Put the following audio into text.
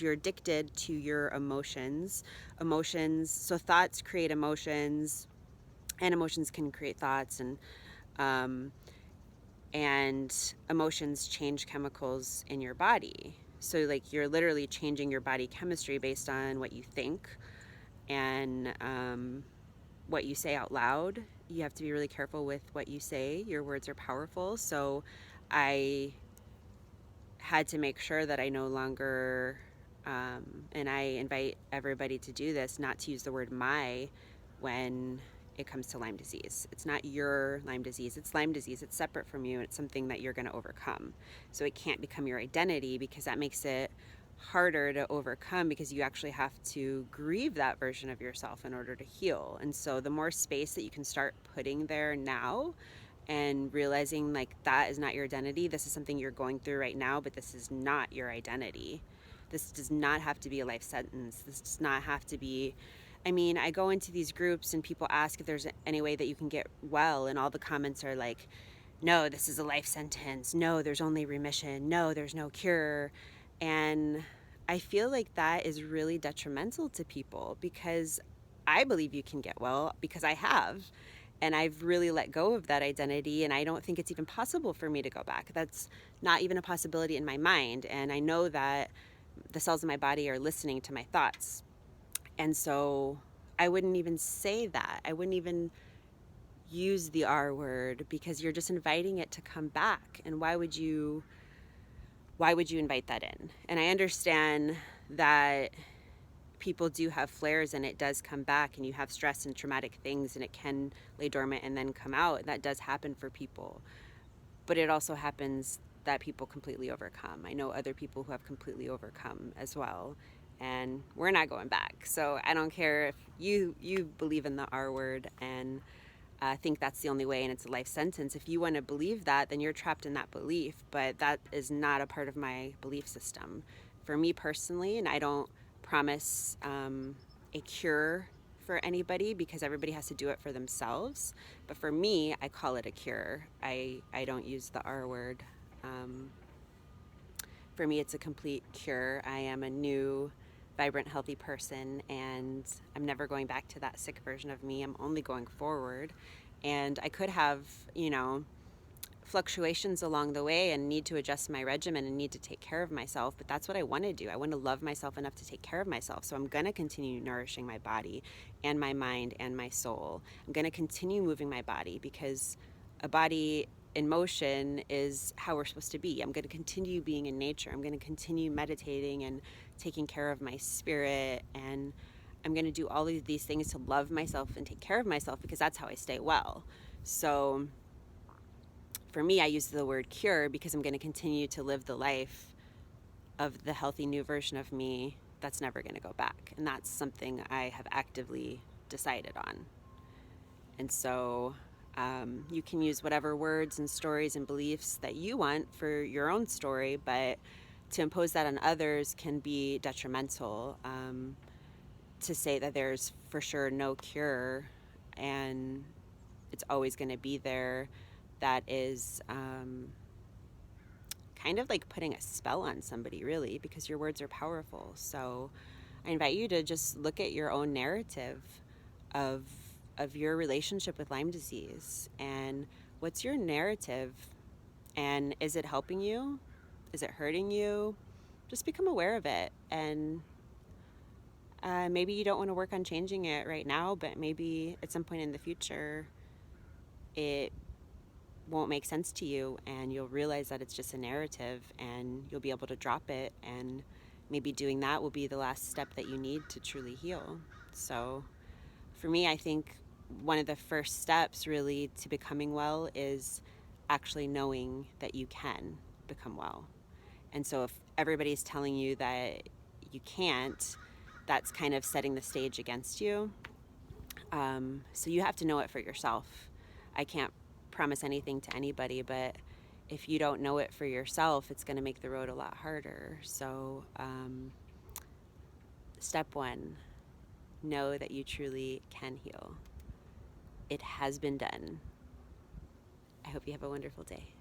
You're addicted to your emotions. So thoughts create emotions, and emotions can create thoughts, um, and emotions change chemicals in your body. So like you're literally changing your body chemistry based on what you think and what you say out loud. You have to be really careful with what you say. Your words are powerful. So I had to make sure that I no longer, and I invite everybody to do this, not to use the word my when it comes to Lyme disease. It's not your Lyme disease, it's Lyme disease. It's separate from you, and it's something that you're going to overcome. So it can't become your identity, because that makes it harder to overcome, because you actually have to grieve that version of yourself in order to heal. And so the more space that you can start putting there now, and realizing like that is not your identity. This is something you're going through right now, but this is not your identity. This does not have to be a life sentence. This does not have to be, I mean, I go into these groups and people ask if there's any way that you can get well, and all the comments are like, no, this is a life sentence. No, there's only remission. No, there's no cure. And I feel like that is really detrimental to people, because I believe you can get well, because I have. And I've really let go of that identity, and I don't think it's even possible for me to go back. That's not even a possibility in my mind. And I know that the cells in my body are listening to my thoughts. And so I wouldn't even say that. I wouldn't even use the R word, because you're just inviting it to come back. And why would you invite that in? And I understand that people do have flares, and it does come back, and you have stress and traumatic things, and it can lay dormant and then come out. That does happen for people. But it also happens that people completely overcome. I know other people who have completely overcome as well, and we're not going back. So I don't care if you believe in the R word and think that's the only way and it's a life sentence. If you want to believe that, then you're trapped in that belief, but that is not a part of my belief system. For me personally, and I don't promise a cure for anybody, because everybody has to do it for themselves. But for me, I call it a cure. I don't use the R word. For me, it's a complete cure. I am a new, vibrant, healthy person, and I'm never going back to that sick version of me. I'm only going forward. And I could have, fluctuations along the way and need to adjust my regimen and need to take care of myself, but that's what I want to do. I want to love myself enough to take care of myself. So I'm going to continue nourishing my body and my mind and my soul. I'm going to continue moving my body, because a body in motion is how we're supposed to be. I'm going to continue being in nature. I'm going to continue meditating and taking care of my spirit, and I'm going to do all of these things to love myself and take care of myself, because that's how I stay well. So for me, I use the word cure because I'm going to continue to live the life of the healthy new version of me that's never going to go back. And that's something I have actively decided on. And so you can use whatever words and stories and beliefs that you want for your own story, but to impose that on others can be detrimental. To say that there's for sure no cure and it's always going to be there, that is kind of like putting a spell on somebody, really, because your words are powerful. So I invite you to just look at your own narrative of your relationship with Lyme disease, and what's your narrative, and is it helping you? Is it hurting you? Just become aware of it, and maybe you don't want to work on changing it right now, but maybe at some point in the future it won't make sense to you, and you'll realize that it's just a narrative, and you'll be able to drop it, and maybe doing that will be the last step that you need to truly heal. So for me, I think one of the first steps really to becoming well is actually knowing that you can become well. And so if everybody's telling you that you can't, that's kind of setting the stage against you. So you have to know it for yourself. I can't promise anything to anybody, but if you don't know it for yourself, it's going to make the road a lot harder. So step one, know that you truly can heal. It has been done. I hope you have a wonderful day.